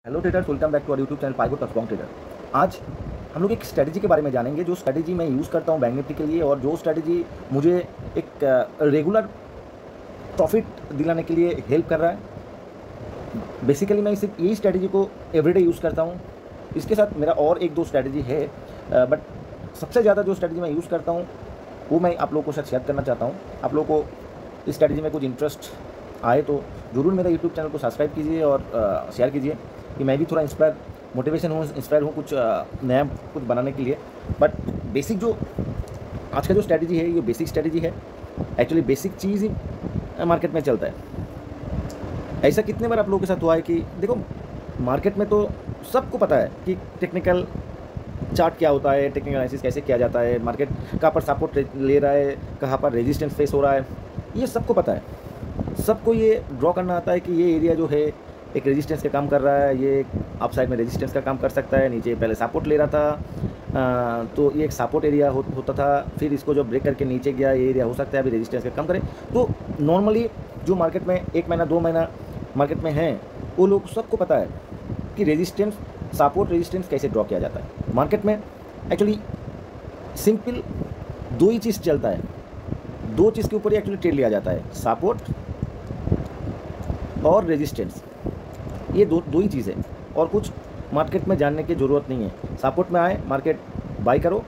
Hello traders, welcome back to our YouTube channel Pygo strong trader. आज हम लोग एक स्ट्रेटजी के बारे में जानेंगे, जो स्ट्रेटजी मैं यूज़ करता हूँ बैंक निफ्टी के लिए और जो स्ट्रेटजी मुझे एक रेगुलर प्रॉफिट दिलाने के लिए हेल्प कर रहा है। बेसिकली मैं सिर्फ यही स्ट्रेटजी को एवरीडे यूज़ करता हूँ। इसके साथ मेरा और एक दो स्ट्रेटजी है, बट सबसे ज़्यादा जो स्ट्रेटजी मैं यूज़ करता हूँ वो मैं आप लोगों को साथ शेयर करना चाहता हूँ। आप लोगों को इस स्ट्रेटजी में कुछ इंटरेस्ट आए तो ज़रूर मेरा यूट्यूब चैनल को सब्सक्राइब कीजिए और शेयर कीजिए कि मैं भी थोड़ा इंस्पायर हूँ कुछ नया कुछ बनाने के लिए। बट बेसिक जो आज का जो स्ट्रेटजी है ये बेसिक स्ट्रेटजी है। एक्चुअली बेसिक चीज़ ही मार्केट में चलता है। ऐसा कितने बार आप लोगों के साथ हुआ है कि देखो, मार्केट में तो सबको पता है कि टेक्निकल चार्ट क्या होता है, टेक्निकल एनालिसिस कैसे किया जाता है, मार्केट कहाँ पर सपोर्ट ले रहा है, कहाँ पर रेजिस्टेंस फेस हो रहा है, ये सबको पता है। सबको ये ड्रॉ करना आता है कि ये एरिया जो है एक रेजिस्टेंस का काम कर रहा है, ये अप साइड में रेजिस्टेंस का काम कर सकता है, नीचे पहले सपोर्ट ले रहा था तो ये एक सपोर्ट एरिया होता था, फिर इसको जो ब्रेक करके नीचे गया ये एरिया हो सकता है अभी रेजिस्टेंस का काम करे। तो नॉर्मली जो मार्केट में 1 महीना 2 महीना मार्केट में हैं वो लोग सबको पता है कि रेजिस्टेंस सपोर्ट रेजिस्टेंस कैसे ड्रॉ किया जाता है। मार्केट में एक्चुअली सिंपल दो ही चीज़ चलता है, दो चीज़ के ऊपर ही एक्चुअली ट्रेड लिया जाता है, सपोर्ट और रेजिस्टेंस। ये दो ही चीज़ है और कुछ मार्केट में जानने की ज़रूरत नहीं है। सपोर्ट में आए मार्केट बाई करो,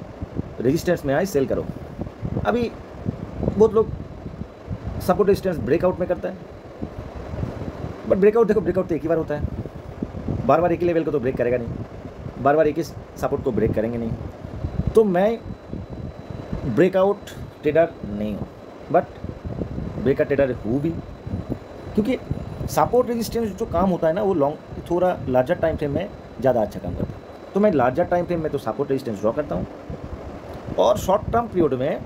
रेजिस्टेंस में आए सेल करो। अभी बहुत लोग सपोर्ट रेजिस्टेंस ब्रेकआउट में करता है, बट ब्रेकआउट देखो, ब्रेकआउट तो एक ही बार होता है, बार बार एक ही लेवल को तो ब्रेक करेगा नहीं, बार बार एक ही सपोर्ट को ब्रेक करेंगे नहीं। तो मैं ब्रेकआउट ट्रेडर नहीं हूँ, बट ब्रेकआउट ट्रेडर हूँ भी, क्योंकि सपोर्ट रेजिस्टेंस जो काम होता है ना वो थोड़ा लार्जर टाइम फ्रेम में ज़्यादा अच्छा काम करता है। तो मैं लार्जर टाइम फ्रेम में तो सपोर्ट रेजिस्टेंस ड्रॉ करता हूँ और शॉर्ट टर्म पीरियड में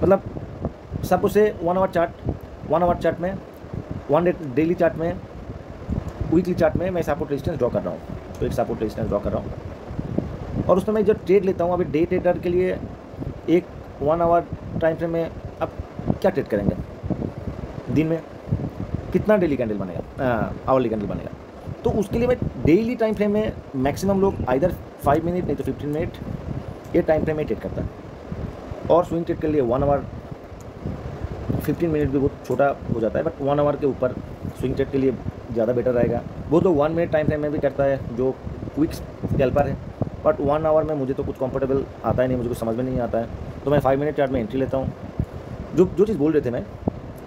मतलब सब उसे 1 आवर चार्ट में, 1 डेली चार्ट में, वीकली चार्ट में मैं सपोर्ट रेजिस्टेंस ड्रॉ कर रहा हूँ। तो एक सपोर्ट रेजिस्टेंस ड्रॉ कर रहा हूँ और उसमें मैं जो ट्रेड लेता हूँ, अभी डे ट्रेडर के लिए एक 1 आवर टाइम फ्रेम में अब क्या ट्रेड करेंगे, दिन में कितना डेली कैंडल बनेगा, आवरली कैंडल बनेगा। तो उसके लिए मैं डेली टाइम फ्रेम में मैक्सिमम लोग आइदर 5 मिनट नहीं तो 15 मिनट ये टाइम फ्रेम में ट्रेड करता है। और स्विंग ट्रेड के लिए 1 आवर, 15 मिनट भी बहुत छोटा हो जाता है, बट 1 आवर के ऊपर स्विंग ट्रेड के लिए ज़्यादा बेटर रहेगा। वो तो 1 मिनट टाइम फ्रेम में भी करता है जो क्विक स्कैल्पर है, बट 1 आवर में मुझे तो कुछ कंफर्टेबल आता है नहीं, मुझे कुछ समझ में नहीं आता है। तो मैं 5 मिनट चार्ट में एंट्री लेता हूँ। जो चीज़ बोल रहे थे मैं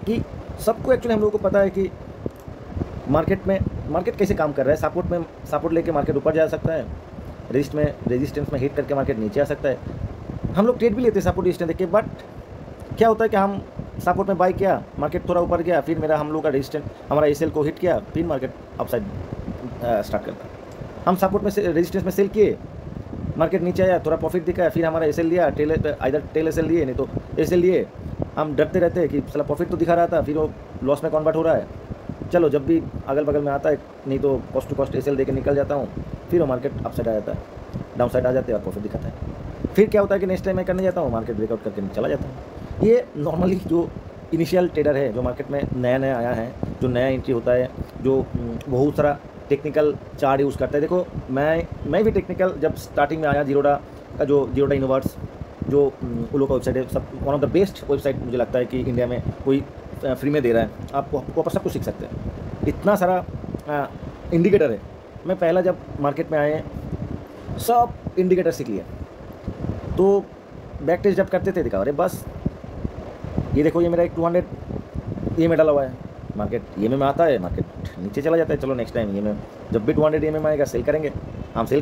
कि सबको एक्चुअली हम लोगों को पता है कि मार्केट कैसे काम कर रहा है। सपोर्ट में सपोर्ट लेके मार्केट ऊपर जा सकता है, रेजिस्टेंस में हिट करके मार्केट नीचे आ सकता है। हम लोग ट्रेड भी लेते हैं सपोर्ट रेजिस्टेंस देख के, बट क्या होता है कि हम सपोर्ट में बाई किया, मार्केट थोड़ा ऊपर गया, फिर हमारा एसएल को हिट किया, फिर मार्केट अपसाइड स्टार्ट करता है। हम सपोर्ट में रेजिस्टेंस में सेल किए, मार्केट नीचे आया, थोड़ा प्रॉफिट दिखा, फिर हमारा एसएल लिया, टेल एसएल लिए नहीं तो एसएल लिए। हम डरते रहते हैं कि साला प्रॉफिट तो दिखा रहा था, फिर वो लॉस में कन्वर्ट हो रहा है। चलो जब भी अगल बगल में आता है नहीं तो कॉस्ट टू कॉस्ट एसएल देके निकल जाता हूँ, फिर वो मार्केट अपसाइड आ जाता है, डाउन साइड आ जाते हैं और प्रॉफिट दिखाता है। फिर क्या होता है कि नेक्स्ट टाइम मैं करने जाता हूँ, मार्केट ब्रेकआउट करके चला जाता है। ये नॉर्मली जो इनिशियल ट्रेडर है, जो मार्केट में नया आया है, जो नया एंट्री होता है, जो बहुत सारा टेक्निकल चार्ट यूज़ करता है। देखो मैं भी टेक्निकल जब स्टार्टिंग में आया, जीरोडा यूनिवर्स जो उन लोगों का वेबसाइट है, सब one of the best website मुझे लगता है कि इंडिया में कोई फ्री में दे रहा है। आपको सब कुछ सीख सकते हैं, इतना सारा इंडिकेटर है। मैं पहला जब मार्केट में आए सब इंडिकेटर सीख लिया, तो बैक टेस्ट जब करते थे दिखा, अरे बस ये देखो ये मेरा एक 200 ये में डाला हुआ है, मार्केट ये में आता है, मार्केट नीचे चला जाता है। चलो नेक्स्ट टाइम ये में जब भी 200 ये में आएगा सेल करेंगे। हम सेल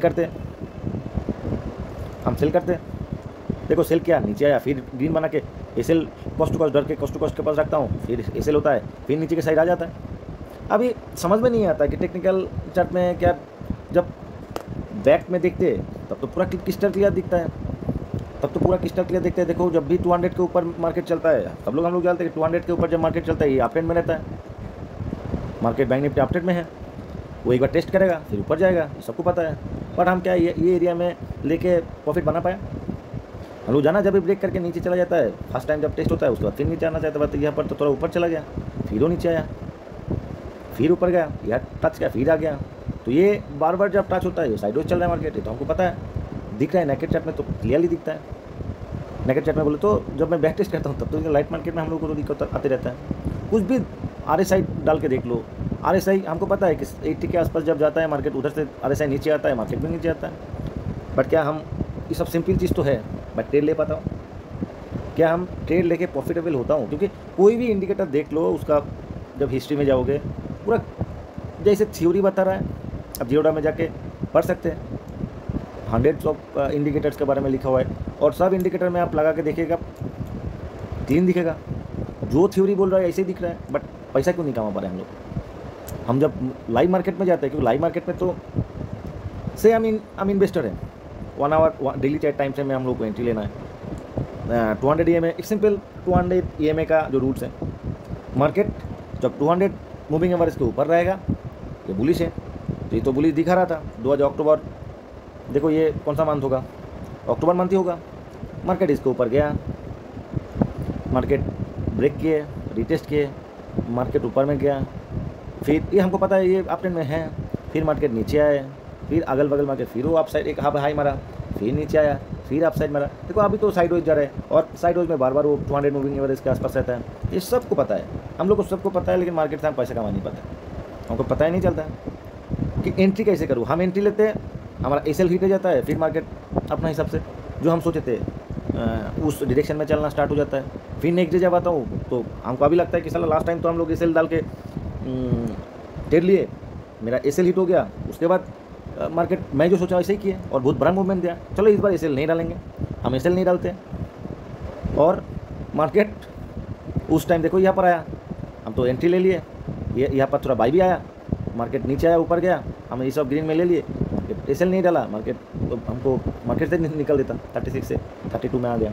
करते देखो सेल किया, नीचे आया, फिर ग्रीन बना के एसएल कॉस्ट टू कॉस्ट के पास रखता हूँ, फिर एसएल होता है, फिर नीचे के साइड आ जाता है। अभी समझ में नहीं आता कि टेक्निकल चार्ट में क्या, जब बैक में देखते तब तो पूरा क्रिस्टल क्लियर दिखता है, देखो जब भी 200 के ऊपर मार्केट चलता है, हम लोग जानते हैं कि 200 के ऊपर जब मार्केट चलता है ये अप ट्रेंड में रहता है, market bank Nifty up trend में है, वो एक बार टेस्ट करेगा फिर ऊपर जाएगा, ये सबको पता है। बट हम क्या ये एरिया में लेके प्रॉफिट बना पाया? हम लोग जाना जब भी ब्रेक करके नीचे चला जाता है, फर्स्ट टाइम जब टेस्ट होता है उसके बाद फिर नीचे आना चाहता है, तो यहाँ पर तो थोड़ा ऊपर चला गया, फिर वो नीचे आया, फिर ऊपर गया, यहाँ टच किया, फिर आ गया, तो ये बार बार जब टच होता है ये साइडवेज चल रहा है मार्केट, ये तो हमको पता है, दिख रहा है नेकेड चार्ट में तो क्लियरली दिखता है। नेकेड चार्ट में बोले तो जब मैं बैक टेस्ट करता हूँ तब तो लाइट मार्केट में हम लोग को तो दिक्कत आते रहता है। कुछ भी RSI डाल के देख लो, RSI हमको पता है कि 80 के आसपास जब जाता है मार्केट, उधर से RSI नीचे आता है, मार्केट भी नीचे आता है। बट क्या हम ये सब सिंपल चीज़ तो है, बट ट्रेड ले पाता हूँ क्या? हम ट्रेड लेके प्रॉफिटेबल होता हूँ? क्योंकि कोई भी इंडिकेटर देख लो उसका, जब हिस्ट्री में जाओगे पूरा जैसे थ्योरी बता रहा है, अब जिरोडा में जाके पढ़ सकते हैं, हंड्रेड्स ऑफ इंडिकेटर्स के बारे में लिखा हुआ है, और सब इंडिकेटर में आप लगा के देखिएगा क्लीन दिखेगा, जो थ्योरी बोल रहा है ऐसे ही दिख रहा है। बट पैसा क्यों नहीं कमा पा रहे हम लोग? हम जब लाइव मार्केट में जाते हैं, क्योंकि लाइव मार्केट में तो से हम इन्वेस्टर हैं, 1 आवर डेली चार्ट टाइम से में हम लोग को एंट्री लेना है। 200 EMA, एक सिंपल 200 EMA का जो रूल्स है, मार्केट जब 200 मूविंग एवरेज के ऊपर रहेगा ये बुलिश है, तो ये तो बुलिश दिखा रहा था 2000 अक्टूबर, देखो ये कौन सा मंथ होगा, अक्टूबर मंथ ही होगा, मार्केट इसके ऊपर गया, मार्केट ब्रेक किए, रिटेस्ट किए, मार्केट ऊपर में गया, फिर ये हमको पता है ये अपट्रेंड में है, फिर मार्केट नीचे आए, फिर अगल बगल मार्केट फिर वो अप साइड एक हाई मारा, फिर नीचे आया, फिर अप साइड मारा। देखो अभी तो साइडवेज जा रहा है, और साइडवेज में बार बार वो 200 मूविंग एवरेज के आसपास रहता है, ये सबको पता है, हम लोग को सबको पता है, लेकिन मार्केट से हम पैसा कमा नहीं पाते, हमको पता ही नहीं चलता है कि एंट्री कैसे करूँ। हम एंट्री लेते हैं, हमारा SL हिट हो जाता है, फिर मार्केट अपना हिसाब से जो हम सोचे थे उस डायरेक्शन में चलना स्टार्ट हो जाता है। फिर नेक्स्ट डे जब आता हूँ तो हमको अभी लगता है कि साला लास्ट टाइम तो हम लोग SL डाल के ट्रेड लिए, मेरा SL हिट हो गया, उसके बाद मार्केट मैं जो सोचा वैसे ही किया और बहुत बड़ा मूवमेंट दिया, चलो इस बार SL नहीं डालेंगे, हम SL नहीं डालते, और मार्केट उस टाइम देखो यहाँ पर आया, हम तो एंट्री ले लिए, ये यहाँ पर थोड़ा बाई भी आया, मार्केट नीचे आया ऊपर गया, हम ये सब ग्रीन में ले लिए, SL नहीं डाला, मार्केट तो हमको मार्केट से निकल देता, 36 से 32 में आ गया।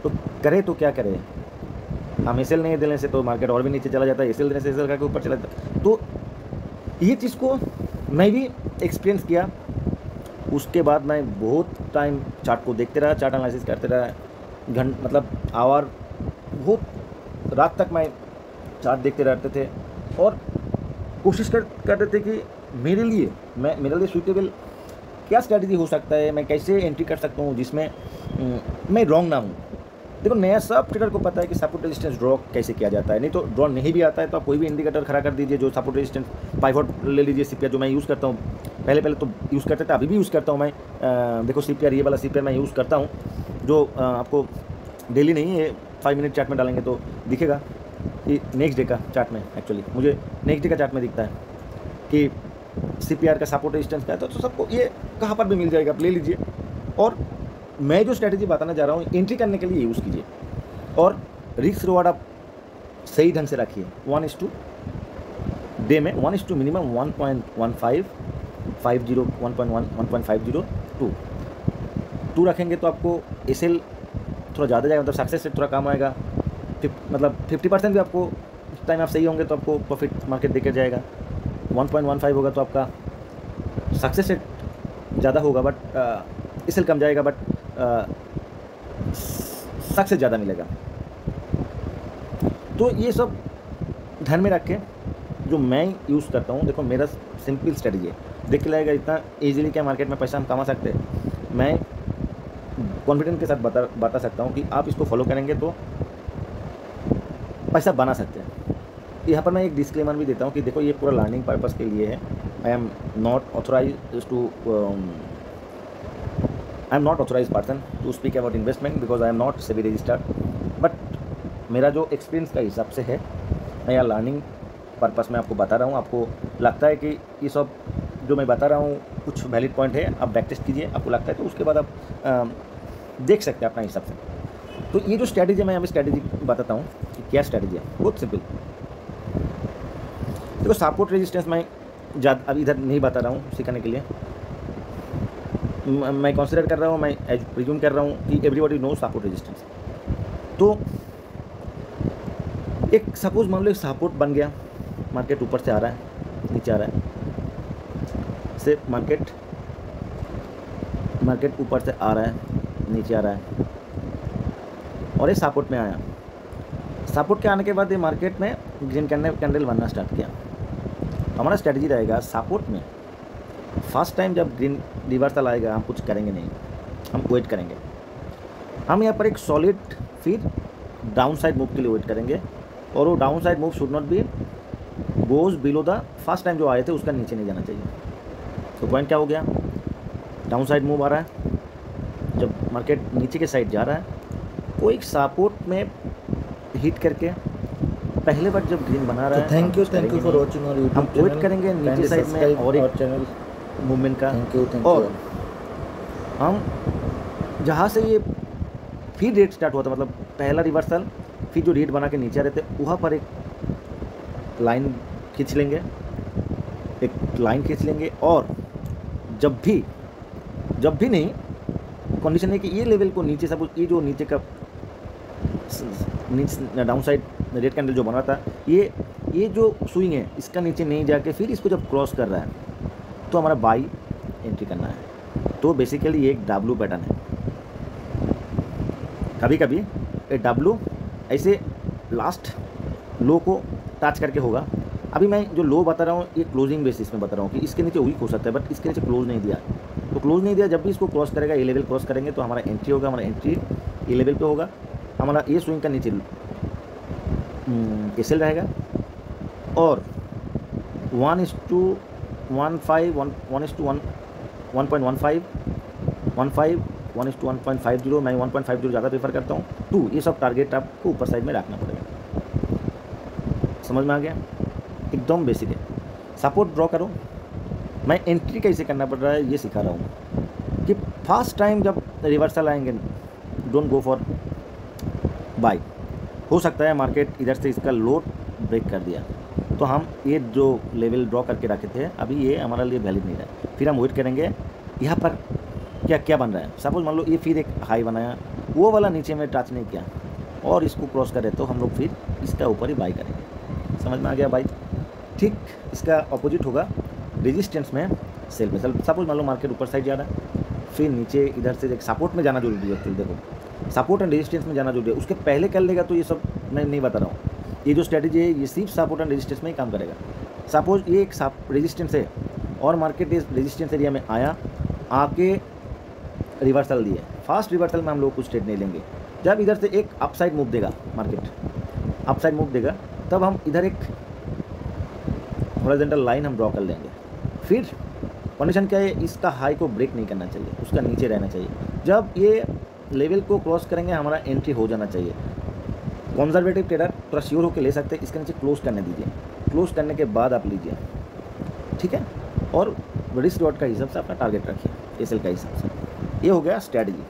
तो करे तो क्या करे, हम SL नहीं देने से तो मार्केट और भी नीचे चला जाता है, SL देने से SL का के ऊपर चला जाता। तो ये चीज़ को मैं भी एक्सपीरियंस किया, उसके बाद मैं बहुत टाइम चार्ट को देखते रहा, चार्ट एनालिसिस करते रहा, मतलब आवर बहुत रात तक मैं चार्ट देखते रहते थे, और कोशिश करते थे कि मेरे लिए सूटेबल क्या स्ट्रैटेजी हो सकता है, मैं कैसे एंट्री कर सकता हूँ जिसमें मैं रॉन्ग ना हूँ। देखो नया सब ट्रेडर को पता है कि सपोर्ट रेजिस्टेंस ड्रॉ कैसे किया जाता है, नहीं तो ड्रॉ नहीं भी आता है तो आप कोई भी इंडिकेटर खड़ा कर दीजिए जो सपोर्ट रेजिस्टेंस, पाइवट ले लीजिए, CPR जो मैं यूज़ करता हूँ, पहले तो यूज़ करते थे, अभी भी यूज़ करता हूँ मैं। देखो CPR, ये वाला CPR मैं यूज़ करता हूँ, जो आपको डेली नहीं, ये 5 मिनट चार्ट में डालेंगे तो दिखेगा कि नेक्स्ट डे का चार्ट में, एक्चुअली मुझे नेक्स्ट डे का चार्ट में दिखता है कि CPR का सपोर्ट रेजिस्टेंस क्या है, तो सबको ये कहाँ पर भी मिल जाएगा, आप ले लीजिए। और मैं जो स्ट्रैटेजी बताना चाह रहा हूँ, एंट्री करने के लिए यूज़ कीजिए, और रिस्क रिवार्ड आप सही ढंग से रखिए। 1:2 डे में 1:2 मिनिमम 1.15 50 1.1 1.50 2 रखेंगे तो आपको SL थोड़ा ज़्यादा जाएगा, मतलब सक्सेस रेट थोड़ा कम आएगा, मतलब 50% भी आपको उस टाइम आप सही होंगे तो आपको प्रॉफिट मार्केट देकर जाएगा। 1.15 होगा तो आपका सक्सेस रेट ज़्यादा होगा, बट SL कम जाएगा, बट सक्सेस ज़्यादा मिलेगा। तो ये सब ध्यान में रख के जो मैं यूज़ करता हूँ, देखो मेरा सिंपल स्ट्रेटजी है, देख के लगेगा इतना इजीली क्या मार्केट में पैसा हम कमा सकते हैं। मैं कॉन्फिडेंस के साथ बता सकता हूँ कि आप इसको फॉलो करेंगे तो पैसा बना सकते हैं। यहाँ पर मैं एक डिस्क्लेमर भी देता हूँ कि देखो ये पूरा लर्निंग पर्पज़ के लिए है। I am not authorise person to speak about investment because I am not SEBI registered, but मेरा जो एक्सपीरियंस का हिसाब से है, मैं यहाँ लर्निंग पर्पस में आपको बता रहा हूँ। आपको लगता है कि ये सब जो मैं बता रहा हूँ कुछ वैलिड पॉइंट है, आप बैक टेस्ट कीजिए, आपको लगता है तो उसके बाद आप देख सकते हैं अपना हिसाब से। तो ये जो स्ट्रैटेजी है, मैं अभी स्ट्रैटेजी बताता हूँ कि क्या स्ट्रैटेजी है, बहुत सिंपल। देखो सपोर्ट रेजिस्टेंस मैं ज़्यादा अभी इधर नहीं बता रहा हूँ सिखाने के लिए, मैं कंसीडर कर रहा हूँ, मैं प्रिज्यूम कर रहा हूँ कि एवरीबॉडी नो सपोर्ट रेजिस्टेंस। तो एक सपोज मान लो एक सपोर्ट बन गया, मार्केट ऊपर से आ रहा है, नीचे आ रहा है, से मार्केट ऊपर से आ रहा है, नीचे आ रहा है, और ये सपोर्ट में आया। सपोर्ट के आने के बाद ये मार्केट में ग्रीन कैंडल बनना स्टार्ट किया। हमारा स्ट्रेटजी रहेगा सपोर्ट में फर्स्ट टाइम जब ग्रीन रिवर्सल आएगा हम कुछ करेंगे नहीं, हम वेट करेंगे। हम यहाँ पर एक सॉलिड फिर डाउन साइड मूव के लिए वेट करेंगे, और वो down side move should not be goes below the first time जो आए थे उसका नीचे नहीं जाना चाहिए। तो पॉइंट क्या हो गया, डाउन साइड मूव आ रहा है, जब मार्केट नीचे के साइड जा रहा है वो एक सपोर्ट में हिट करके पहले बार जब ग्रीन बना रहा है। थैंक यू फॉर वॉचिंग और हम वेट करेंगे नीचे साइड में और एक चैनल मूवमेंट का। थैंक यू और हम जहाँ से ये फिर रेट स्टार्ट हुआ था, मतलब पहला रिवर्सल फिर जो रेट बना के नीचे आ रहे थे, वहाँ पर एक लाइन खींच लेंगे, और जब भी नहीं, कंडीशन है कि ये लेवल को नीचे, सपोज ये जो नीचे का डाउन साइड रेड कैंडल जो बना था, ये जो स्विंग है इसका नीचे नहीं जाके फिर इसको जब क्रॉस कर रहा है तो हमारा बाई एंट्री करना है। तो बेसिकली ये एक डब्ल्यू पैटर्न है। कभी कभी ये डब्ल्यू ऐसे लास्ट लो को टच करके होगा। अभी मैं जो लो बता रहा हूँ ये क्लोजिंग बेसिस में बता रहा हूँ कि इसके नीचे वीक हो सकता है, बट इसके नीचे क्लोज नहीं दिया। तो क्लोज नहीं दिया, जब भी इसको क्रॉस करेगा, ये लेवल क्रॉस करेंगे तो हमारा एंट्री होगा, हमारा एंट्री ये लेवल पे होगा, हमारा ये स्विंग का नीचे एसएल रहेगा, और 1:15 1:1.15 15 1:1.50, मैं 1.50 ज़्यादा प्रेफर करता हूँ। 2 ये सब टारगेट आपको ऊपर साइड में रखना पड़ेगा। समझ में आ गया, एकदम बेसिक है। सपोर्ट ड्रॉ करो, मैं एंट्री कैसे करना पड़ रहा है ये सिखा रहा हूँ कि फर्स्ट टाइम जब रिवर्सल आएंगे डोंट गो फॉर बाय। हो सकता है मार्केट इधर से इसका लो ब्रेक कर दिया, तो हम ये जो लेवल ड्रॉ करके रखे थे अभी ये हमारे लिए वैलिड नहीं रहा। फिर हम वेट करेंगे यहाँ पर क्या बन रहा है। सपोज मान लो ये फिर एक हाई बनाया, वो वाला नीचे में टच नहीं किया और इसको क्रॉस करे, तो हम लोग फिर इसका ऊपर ही बाई करेंगे। समझ में आ गया भाई। ठीक इसका अपोजिट होगा रेजिस्टेंस में सेल में। सपोज मान लो मार्केट ऊपर साइड जा रहा है, फिर नीचे इधर से एक सपोर्ट में जाना जरूरी है। एक्चुअली देखो सपोर्ट एंड रेजिस्टेंस में जाना जरूरी है, उसके पहले कर लेगा तो ये सब मैं नहीं बता रहा हूँ। ये जो स्ट्रैटेजी है ये सिर्फ सपोर्ट एंड रेजिस्टेंस में ही काम करेगा। सपोज ये एक रेजिस्टेंस है और मार्केट इस रेजिस्टेंस एरिया में आया, आके रिवर्सल दिए, फास्ट रिवर्सल में हम लोग कुछ ट्रेड नहीं लेंगे। जब इधर से एक अपसाइड मूव देगा, मार्केट अपसाइड मूव देगा, तब हम इधर एक हॉरिजॉन्टल लाइन हम ड्रॉ कर लेंगे। फिर कंडीशन क्या है, इसका हाई को ब्रेक नहीं करना चाहिए, उसका नीचे रहना चाहिए। जब ये लेवल को क्रॉस करेंगे हमारा एंट्री हो जाना चाहिए। कंजर्वेटिव ट्रेडर थोड़ा श्योर होकर ले सकते हैं, इसके नीचे क्लोज करने दीजिए, क्लोज करने के बाद आप लीजिए, ठीक है। और रिस्क रिवॉर्ड का हिसाब से अपना टारगेट रखिए, एसएल का हिसाब से। ये हो गया स्ट्रैटेजी।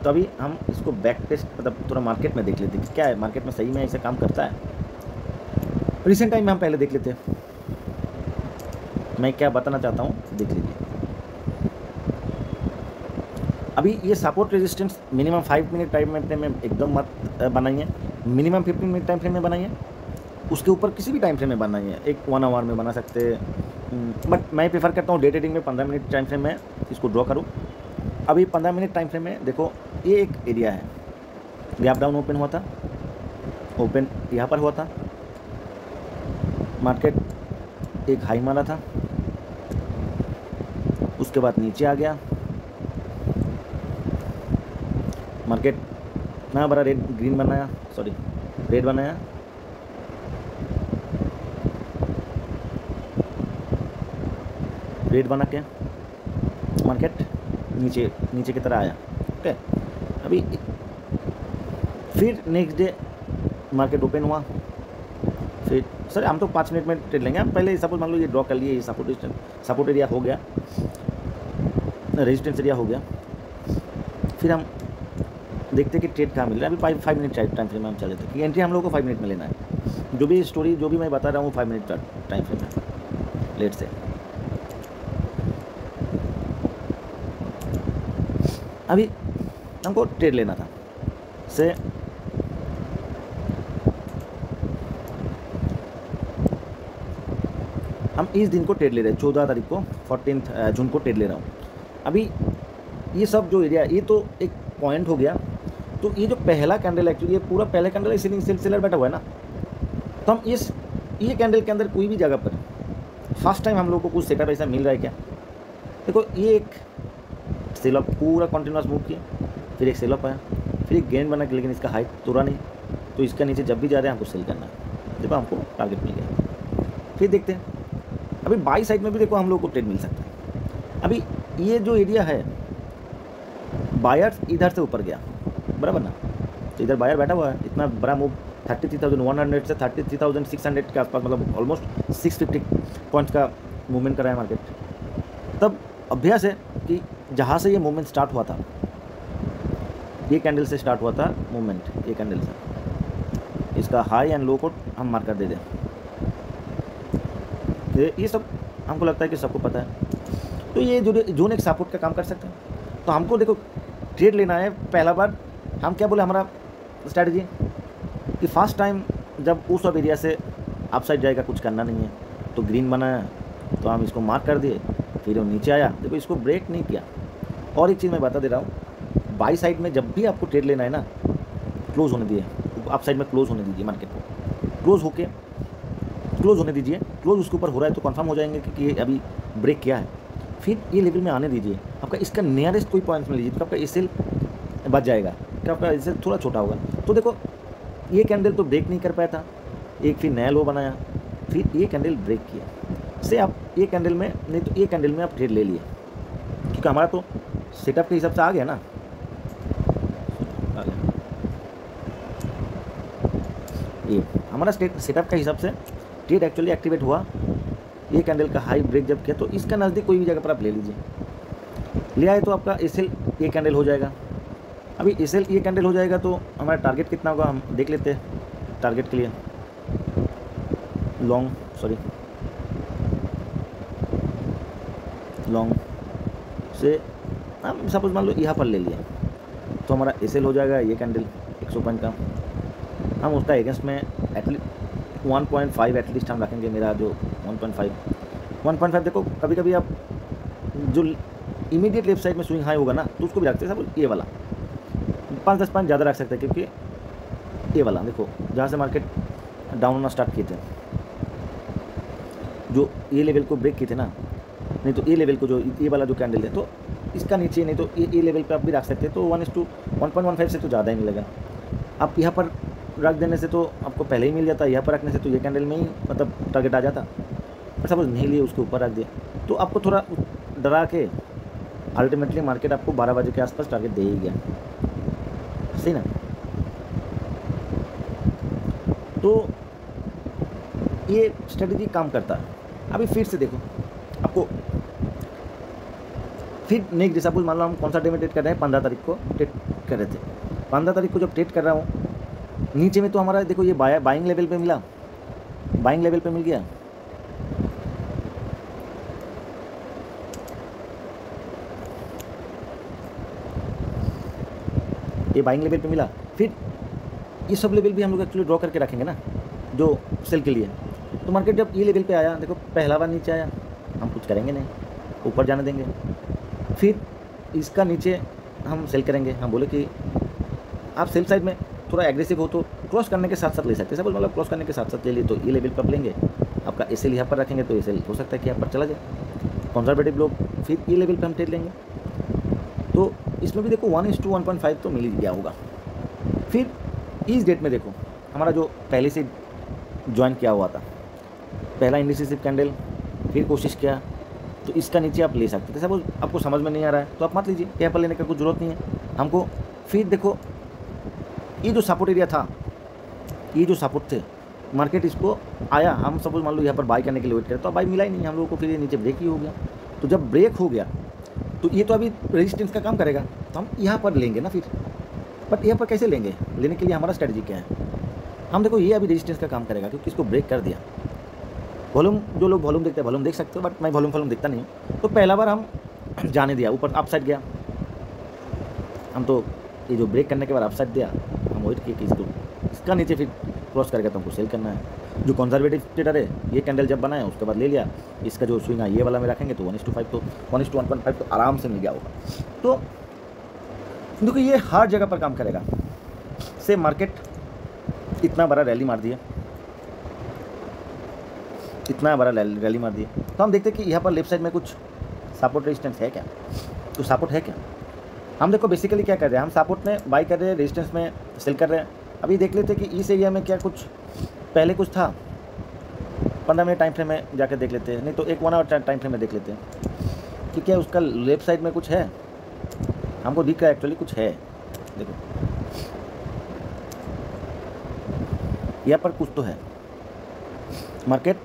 तो अभी हम इसको बैक टेस्ट मतलब थोड़ा मार्केट में देख लेते हैं कि क्या है, मार्केट में सही में ऐसे काम करता है। रिसेंट टाइम में हम पहले देख लेते हैं, मैं क्या बताना चाहता हूँ देख लीजिए। अभी ये support resistance minimum 5 minute time में एकदम मत बनाइए, मिनिमम 15 मिनट टाइम फ्रेम में बनाइए, उसके ऊपर किसी भी टाइम फ्रेम में बनाइए। एक 1 आवर में बना सकते हैं, बट मैं प्रेफर करता हूँ डे ट्रेडिंग में 15 मिनट टाइम फ्रेम में इसको ड्रॉ करूँ। अभी 15 मिनट टाइम फ्रेम में देखो ये एक एरिया है, गैप डाउन ओपन हुआ था, ओपन यहाँ पर हुआ था, मार्केट एक हाई मारा था, उसके बाद नीचे आ गया, मार्केट ना बड़ा रेड ग्रीन बनाया, सॉरी रेड बनाया, रेड बना के मार्केट नीचे की तरह आया, ठीक है। अभी फिर नेक्स्ट डे मार्केट ओपन हुआ, फिर सर हम तो 5 मिनट में ट्रेड लेंगे। हम पहले सपोज मान लो ये ड्रॉ कर लिए, ये सपोर्ट एरिया हो गया, रेजिस्टेंस एरिया हो गया, फिर हम देखते हैं कि ट्रेड कहाँ मिल रहा है। अभी 5 मिनट टाइम फ्रेम में हम चले थे कि एंट्री हम लोग को 5 मिनट में लेना है। जो भी स्टोरी जो भी मैं बता रहा हूँ 5 मिनट टाइम फ्रेम में लेट से। अभी हमको ट्रेड लेना था से हम इस दिन को ट्रेड ले रहे हैं, 14 तारीख को 14 जून को ट्रेड ले रहा हूँ। अभी ये सब जो एरिया ये तो एक पॉइंट हो गया। तो ये जो पहला कैंडल एक्चुअली ये पूरा पहला कैंडल सीलिंग सेलर बैठा हुआ है ना, तो हम ये कैंडल के अंदर कोई भी जगह पर फर्स्ट टाइम हम लोग को कुछ सेटअप ऐसा मिल रहा है क्या, देखो ये एक सेल अप पूरा कंटिन्यूस मूव किया, फिर एक सेल अप आया, फिर एक गेन बना, लेकिन इसका हाइट तोड़ा नहीं, तो इसका नीचे जब भी जा रहे हैं हमको सेल करना है। देखो हमको टारगेट मिल गया। फिर देखते हैं अभी बाई साइड में भी देखो हम लोग को ट्रेड मिल सकता है। अभी ये जो एरिया है, बायर्स इधर से ऊपर गया, बराबर ना, तो इधर बायर बैठा हुआ है, इतना बड़ा मूव 33,100 से 33,600 के आसपास, मतलब ऑलमोस्ट 650 पॉइंट्स का मूवमेंट कर रहा है मार्केट। तब अभ्यास है कि जहाँ से ये मूवमेंट स्टार्ट हुआ था, ये कैंडल से स्टार्ट हुआ था मूवमेंट, ये कैंडल से, इसका हाई एंड लो को हम मार्कर दे दें। ये सब हमको लगता है कि सबको पता है। तो ये जोन एक सपोर्ट का काम कर सकते हैं। तो हमको देखो ट्रेड लेना है, पहला बार हम क्या बोले हमारा स्ट्रैटेजी कि फर्स्ट टाइम जब उस सब एरिया से अपसाइड जाएगा, कुछ करना नहीं है, तो ग्रीन बनाया तो हम इसको मार्क कर दिए, फिर वो नीचे आया, देखो इसको ब्रेक नहीं किया। और एक चीज़ मैं बता दे रहा हूँ, बाई साइड में जब भी आपको ट्रेड लेना है ना, क्लोज होने दिए, अप साइड में क्लोज होने दीजिए, मार्केट को क्लोज होने दीजिए। क्लोज उसके ऊपर हो रहा है तो कंफर्म हो जाएंगे कि ये अभी ब्रेक किया है, फिर ये लेवल में आने दीजिए। आपका इसका नियरेस्ट कोई पॉइंट में लीजिए तो आपका एसएल बच जाएगा, क्या आपका एसएल थोड़ा छोटा होगा। तो देखो ये कैंडल तो ब्रेक नहीं कर पाया था, एक फिर नया लो बनाया, फिर ये कैंडल ब्रेक किया, से आप ये कैंडल में नहीं तो ये कैंडल में आप ट्रेड ले लिए, क्योंकि हमारा तो सेटअप के हिसाब से आ गया ना, ये हमारा सेटअप के हिसाब से ट्रेड एक्चुअली एक्टिवेट हुआ। ये कैंडल का हाई ब्रेक जब किया तो इसका नज़दीक कोई भी जगह पर आप ले लीजिए, ले आए तो आपका एसएल ये कैंडल हो जाएगा। अभी एसएल ये कैंडल हो जाएगा तो हमारा टारगेट कितना होगा हम देख लेते हैं। टारगेट के लिए लॉन्ग से हम सपोज मान लो यहाँ पर ले लिए तो हमारा एसएल हो जाएगा ये कैंडल 100 पॉइंट का। हम उसका अगेंस्ट में एटलीस्ट 1.5 एटलीस्ट हम रखेंगे, मेरा जो 1.5 देखो कभी कभी आप जो इमीडिएट लेफ्ट साइड में स्विंग हाई होगा ना तो उसको भी रखते हैं, सब ये वाला 5-10 पॉइंट ज़्यादा रख सकते हैं, क्योंकि ये वाला देखो जहाँ से मार्केट डाउन होना स्टार्ट किए थे, जो ये लेवल को ब्रेक किए थे ना, नहीं तो ये लेवल को जो ये वाला जो कैंडल है तो इसका नीचे, नहीं तो ये लेवल पे आप भी रख सकते हैं। तो 1:1.5 से तो ज़्यादा ही मिलेगा। आप यहाँ पर रख देने से तो आपको पहले ही मिल जाता, यहाँ पर रखने से तो ये कैंडल में ही मतलब टारगेट आ जाता। पर सपोज नहीं लिए, उसके ऊपर रख दिया तो आपको थोड़ा डरा के अल्टीमेटली मार्केट आपको 12 बजे के आसपास टारगेट दे ही गया, सही ना। तो ये स्ट्रेटजी काम करता है। अभी फिर से देखो आपको फिर नेक्स्ट डे सपोज मान लो हम कौन सा डे में ट्रेड कर रहे हैं, 15 तारीख को ट्रेड कर रहे थे। 15 तारीख को जब ट्रेड कर रहा हूँ नीचे में तो हमारा देखो ये बाइंग लेवल पे मिला, बाइंग लेवल पे मिल गया, ये बाइंग लेवल पे मिला। फिर ये सब लेवल भी हम लोग एक्चुअली ड्रॉ करके रखेंगे ना जो सेल के लिए। तो मार्केट जब ये लेवल पे आया, देखो पहला बार नीचे आया, हम कुछ करेंगे नहीं, ऊपर जाने देंगे। फिर इसका नीचे हम सेल करेंगे। हम बोले कि आप सेल साइड में थोड़ा एग्रेसिव हो तो क्रॉस करने के साथ साथ ले सकते हैं, सब मतलब क्रॉस करने के साथ साथ ले लिए तो ये लेवल पर लेंगे, आपका एसएल यहाँ पर रखेंगे तो एसएल हो सकता है कि यहाँ पर चला जाए कंजर्वेटिव लोग, फिर ये लेवल पे हम ट्रेड लेंगे। तो इसमें भी देखो 1:1.5 तो मिल ही गया होगा। फिर इस डेट में देखो हमारा जो पहले से ज्वाइन किया हुआ था, पहला इंडिसिसिव कैंडल, फिर कोशिश किया तो इसका नीचे आप ले सकते थे। सपोज आपको समझ में नहीं आ रहा है तो आप मत लीजिए, यहाँ पर लेने का कुछ ज़रूरत नहीं है हमको। फिर देखो ये जो सपोर्ट एरिया था, ये जो सपोर्ट थे, मार्केट इसको आया, हम सपोज मान लो यहाँ पर बाई करने के लिए वेट करें तो बाई मिला ही नहीं हम लोगों को, फिर ये नीचे ब्रेक ही हो गया। तो जब ब्रेक हो गया तो ये तो अभी रेजिस्टेंस का काम करेगा, तो हम यहाँ पर लेंगे ना फिर। बट यहाँ पर कैसे लेंगे, लेने के लिए हमारा स्ट्रेटजी क्या है, हम देखो ये अभी रेजिस्टेंस का काम करेगा क्योंकि इसको ब्रेक कर दिया। वॉल्यूम जो लोग वॉल्यूम देखते हैं वॉल्यूम देख सकते हो, बट मैं वॉल्यूम देखता नहीं हूँ। तो पहला बार हम जाने दिया, ऊपर अप साइड गया, हम तो ये जो ब्रेक करने के बाद अप साइड दिया, हम वेट किए कि इसका नीचे फिर क्रॉस करेगा तो हमको सेल करना है। जो कंजर्वेटिव ट्रेडर है ये कैंडल जब बनाया उसके बाद ले लिया, इसका जो स्विंग है ये वाला में रखेंगे तो 1:5 तो 1:1.5 तो आराम से मिल गया होगा। तो देखो ये हर जगह पर काम करेगा। से मार्केट इतना बड़ा रैली मार दिया, इतना बड़ा रैली मार दिया, तो हम देखते हैं कि यहाँ पर लेफ्ट साइड में कुछ सपोर्ट रेजिस्टेंस है क्या? तो सपोर्ट है क्या? हम देखो बेसिकली क्या कर रहे हैं, हम सपोर्ट में बाई कर रहे हैं, रेजिस्टेंस में सेल कर रहे हैं। अभी देख लेते हैं कि इस एरिया में क्या कुछ पहले कुछ था। 15 मिनट टाइम फ्रेम में जाकर देख लेते हैं, नहीं तो एक 1 आवर टाइम फ्रेम में देख लेते हैं कि क्या उसका लेफ्ट साइड में कुछ है। हमको दिख रहा है एक्चुअली कुछ है। देखो यहाँ पर कुछ तो है। मार्केट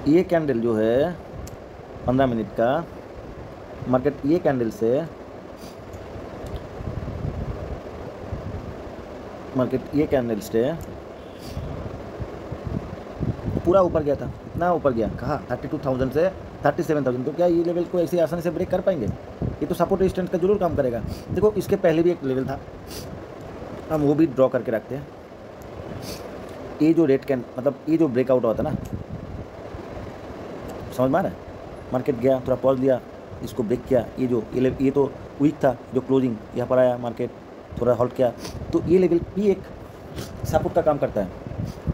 ये कैंडल जो है 15 मिनट का, मार्केट ये कैंडल से पूरा ऊपर गया था। इतना ऊपर गया, कहाँ 32,000 से 37,000। तो क्या ये लेवल को ऐसे आसानी से ब्रेक कर पाएंगे? ये तो सपोर्ट रेजिस्टेंस का जरूर काम करेगा। देखो इसके पहले भी एक लेवल था, हम वो भी ड्रॉ करके रखते हैं। ये जो रेट कैन मतलब ये जो ब्रेकआउट हुआ था ना, समझ में आ रहा है? मार्केट गया, थोड़ा पॉज दिया, इसको ब्रेक किया। ये तो वीक था, जो क्लोजिंग यहाँ पर आया, मार्केट थोड़ा हॉल्ट किया। तो ये लेवल भी एक सपोर्ट का काम करता है।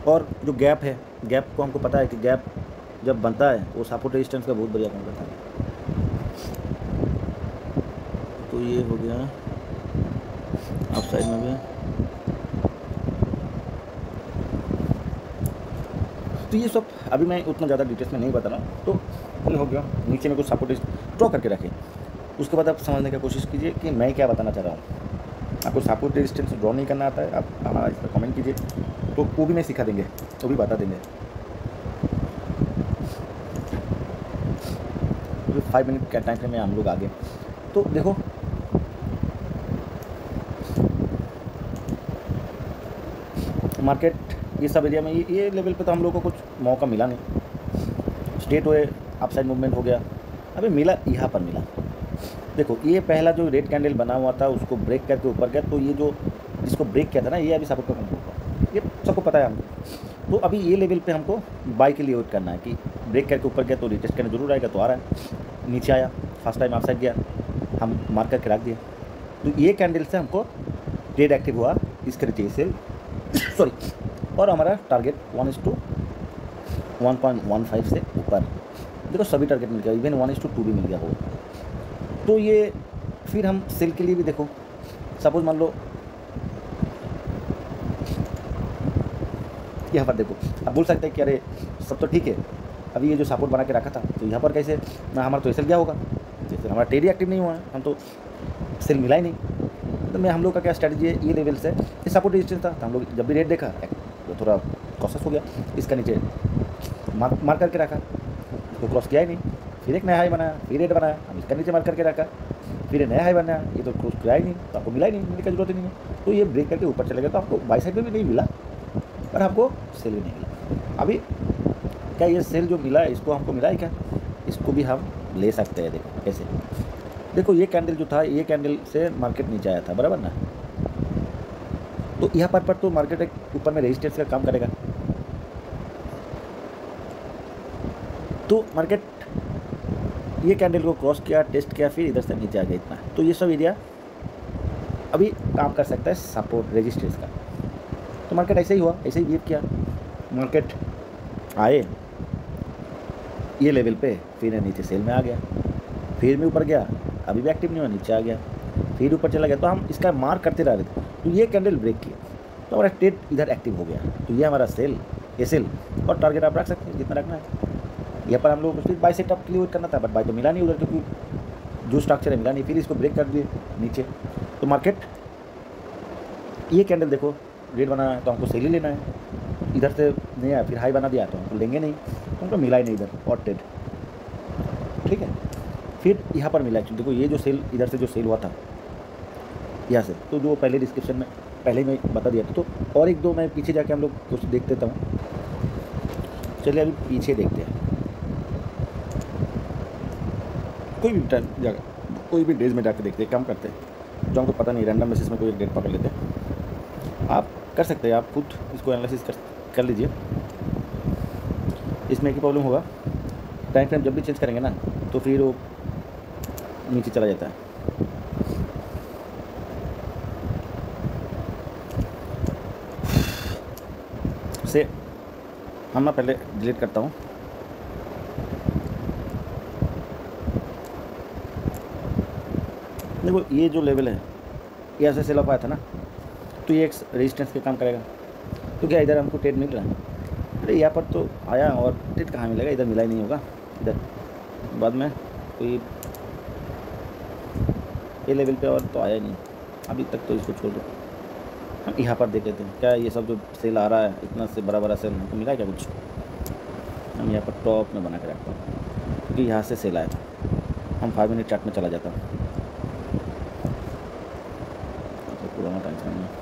और जो गैप है, गैप को हमको पता है कि गैप जब बनता है वो सपोर्ट रेजिस्टेंस का बहुत बढ़िया काम करता है। तो ये हो गया अप साइड में भी। तो ये सब अभी मैं उतना ज़्यादा डिटेल्स में नहीं बता रहा हूँ। तो ये हो गया, नीचे में कुछ सपोर्ट ड्रॉ करके रखें। उसके बाद आप समझने की कोशिश कीजिए कि मैं क्या बताना चाह रहा हूँ। आपको सपोर्ट रेजिस्टेंस ड्रॉ नहीं करना आता है, आप हमारा इस पर कमेंट कीजिए, तो वो भी मैं सिखा देंगे, वो भी बता देंगे। 5 मिनट का टाइम फ्रेम में हम लोग आगे। तो देखो मार्केट ये सब एरिया में ये लेवल पे तो हम लोग को कुछ मौका मिला नहीं। स्ट्रेट हुए अपसाइड मूवमेंट हो गया, अभी मिला यहाँ पर मिला। देखो ये पहला जो रेड कैंडल बना हुआ था उसको ब्रेक करके ऊपर गया। तो ये जो जिसको ब्रेक किया था ना, ये अभी सपोर्ट का काम होगा, ये सबको पता है हमको। तो अभी ये लेवल पे हमको बाई के लिए वेट करना है कि ब्रेक करके ऊपर गया तो रिटेस्ट करने जरूर आएगा। तो आ रहा है, नीचे आया, फर्स्ट टाइम अपसाइड गया, हम मार्क करके रख दिए। तो ये कैंडल से हमको ट्रेड एक्टिव हुआ, इसके नीचे सेल सॉरी। और हमारा टारगेट 1:1.15 से ऊपर। देखो सभी टारगेट मिल गया, इवन 1:2 भी मिल गया हो। तो ये फिर हम सेल के लिए भी देखो, सपोज मान लो यहाँ पर देखो, आप बोल सकते हैं कि अरे सब तो ठीक है, अभी ये जो सपोर्ट बना के रखा था तो यहाँ पर कैसे ना हमारा तो सेल क्या होगा, जैसे हमारा ट्रेड ही एक्टिव नहीं हुआ है, हम तो सेल मिला ही नहीं। तो मैं हम लोग का क्या स्ट्रैटेजी है, ये लेवल से ये सपोर्ट रेजिस्टेंस था, तो हम लोग जब भी रेट देखा तो थोड़ा कॉशस हो गया, इसका नीचे मार करके रखा, तो क्रॉस किया ही नहीं। फिर एक नया हाई बनाया, फिर रेट बनाया, हम इसका नीचे मार करके रखा, फिर नया हाई बनाया, ये तो क्रॉस किया ही नहीं, तो आपको मिला ही नहीं, मिलने की जरूरत ही नहीं है। तो ये ब्रेक करके ऊपर चले गया, तो आपको बाई साइड में भी नहीं मिला और आपको सेल भी नहीं मिला। अभी क्या ये सेल जो मिला है इसको हमको मिला है क्या, इसको भी हम ले सकते हैं। देखो कैसे, देखो ये कैंडल जो था, ये कैंडल से मार्केट नीचे आया था, बराबर ना। तो यहाँ पर तो मार्केट एक ऊपर में रेजिस्टेंस का काम करेगा। तो मार्केट ये कैंडल को क्रॉस किया, टेस्ट किया, फिर इधर से नीचे आ गया इतना। तो ये सब एरिया अभी काम कर सकता है सपोर्ट रेजिस्टेंस का। तो मार्केट ऐसे ही हुआ, ऐसे ही बिहेव किया। मार्केट आए ये लेवल पे, फिर नीचे सेल में आ गया, फिर भी ऊपर गया, अभी भी एक्टिव नहीं हुआ, नीचे आ गया, फिर ऊपर चला गया। तो हम इसका मार्क करते रह रहे थे, तो ये कैंडल ब्रेक किया, तो हमारा ट्रेड इधर एक्टिव हो गया। तो ये हमारा सेल, ये सेल और टारगेट आप रख सकते हैं जितना रखना है। यहाँ पर हम लोग को फिर बाई सेटअप के लिए वेट करना था, बट बाई तो मिला नहीं उधर, क्योंकि जो स्ट्रक्चर है मिला नहीं। फिर इसको ब्रेक कर दिए नीचे, तो मार्केट ये कैंडल देखो रेड बनाना है तो हमको सेल ही लेना है, इधर से नहीं आया, फिर हाई बना दिया तो हमको लेंगे नहीं, तो हमको मिला ही नहीं इधर और ट्रेड, ठीक है। फिर यहाँ पर मिला, देखो ये जो सेल इधर से जो सेल हुआ था यहाँ से, तो जो पहले डिस्क्रिप्शन में पहले मैं बता दिया था। तो और एक दो मैं पीछे जाके हम लोग कुछ देख देता हूँ। चलिए अभी पीछे देखते हैं, कोई भी टाइम जगह कोई भी डेज में जाकर देखते हैं, काम करते हैं, जो हमको पता नहीं, रैंडम बेसिस में कोई एक डेट पकड़ लेते हैं। आप कर सकते हैं, आप खुद इसको एनालिसिस कर लीजिए। इसमें एक ही प्रॉब्लम होगा, टाइम फ्रेम जब भी चेंज करेंगे ना तो फिर वो नीचे चला जाता है। से हम ना पहले डिलीट करता हूँ। देखो ये जो लेवल है ये ऐसे सेल ऑफ आया था ना, तो ये एक रेजिस्टेंस पे काम करेगा। तो क्या इधर हमको ट्रेड मिल रहा है? अरे यहाँ पर तो आया और ट्रेड कहाँ मिलेगा, इधर मिला ही नहीं होगा। इधर बाद में कोई ये लेवल पे और तो आया ही नहीं अभी तक, तो इसको छोड़ दो। हम यहाँ पर देख लेते हैं क्या ये सब जो सेल आ रहा है, इतना से बड़ा बड़ा सेल हमको मिला क्या कुछ। हम यहाँ पर टॉप में बना के रखता हूँ क्योंकि यहाँ से सेल आया था। हम 5 मिनट चार्ट में चला जाता हूँ, तो पुराना टेंशन नहीं है।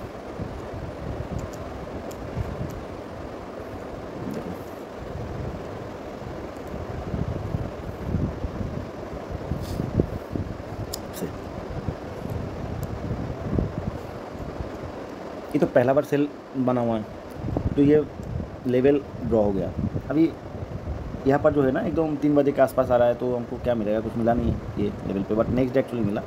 देखो से ये तो पहला बार सेल बना हुआ है, तो ये लेवल ड्रॉ हो गया। अभी यहाँ पर जो है ना एकदम 3 बजे के आसपास आ रहा है, तो हमको क्या मिलेगा, कुछ मिला नहीं है ये लेवल पे। बट नेक्स्ट डे एक्चुअली मिला।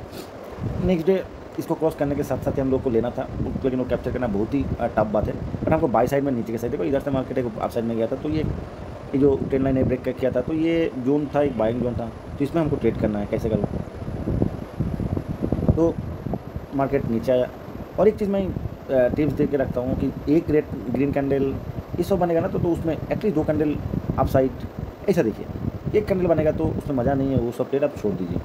नेक्स्ट डे इसको क्रॉस करने के साथ साथ हम लोग को लेना था, लेकिन वो कैप्चर करना बहुत ही टफ बात है। बट हमको बाई साइड में नीचे के साइड, देखो इधर से मार्केट एक अप साइड में गया था, तो ये जो ट्रेंड लाइन ब्रेक किया था, तो ये जोन था, एक बाइंग जोन था, तो इसमें हमको ट्रेड करना है। कैसे करूँ? तो मार्केट नीचे आया। और एक चीज़ मैं टिप्स दे के रखता हूँ कि एक रेड ग्रीन कैंडल ये सब बनेगा ना, तो उसमें एटलीस्ट 2 कैंडल अप साइड ऐसा देखिए। एक कैंडल बनेगा तो उसमें मज़ा नहीं है, वो सब ट्रेड आप छोड़ दीजिए।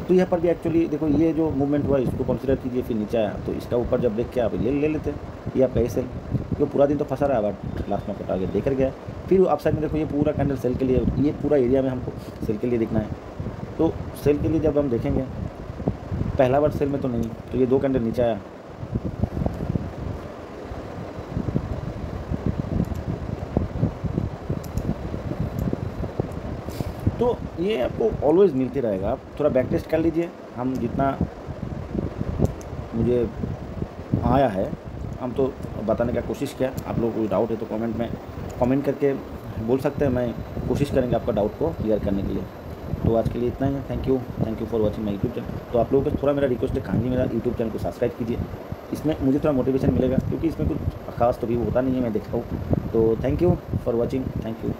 तो यहाँ पर भी एक्चुअली देखो ये जो मूवमेंट हुआ इसको कंसिडर कीजिए, फिर नीचे आया तो इसका ऊपर जब देख के आप ये ले लेते हैं, ये आपका सेल। तो पूरा दिन तो फंसा रहा है, बट लास्ट में टारगेट देकर गया। फिर अप साइड में देखो ये पूरा कैंडल सेल के लिए, ये पूरा एरिया में हमको सेल के लिए देखना है। तो सेल के लिए जब हम देखेंगे, पहला बार सेल में तो नहीं, तो ये 2 कैंडल नीचे आया, तो ये आपको ऑलवेज़ मिलती रहेगा। आप थोड़ा बैक टेस्ट कर लीजिए। हम जितना मुझे आया है हम तो बताने का कोशिश किया। आप लोगों को कोई डाउट है तो कमेंट में कमेंट करके बोल सकते हैं, मैं कोशिश करेंगे आपका डाउट को क्लियर करने के लिए। तो आज के लिए इतना ही है। Thank you for watching my YouTube channel. तो आप लोगों को थोड़ा मेरा रिक्वेस्ट है, कहानी मेरा यूट्यूब चैनल को सब्सक्राइब कीजिए। इसमें मुझे थोड़ा मोटिवेशन मिलेगा, क्योंकि इसमें कुछ खास तो भी होता नहीं है, मैं देखता हूँ। तो thank you for watching, thank you.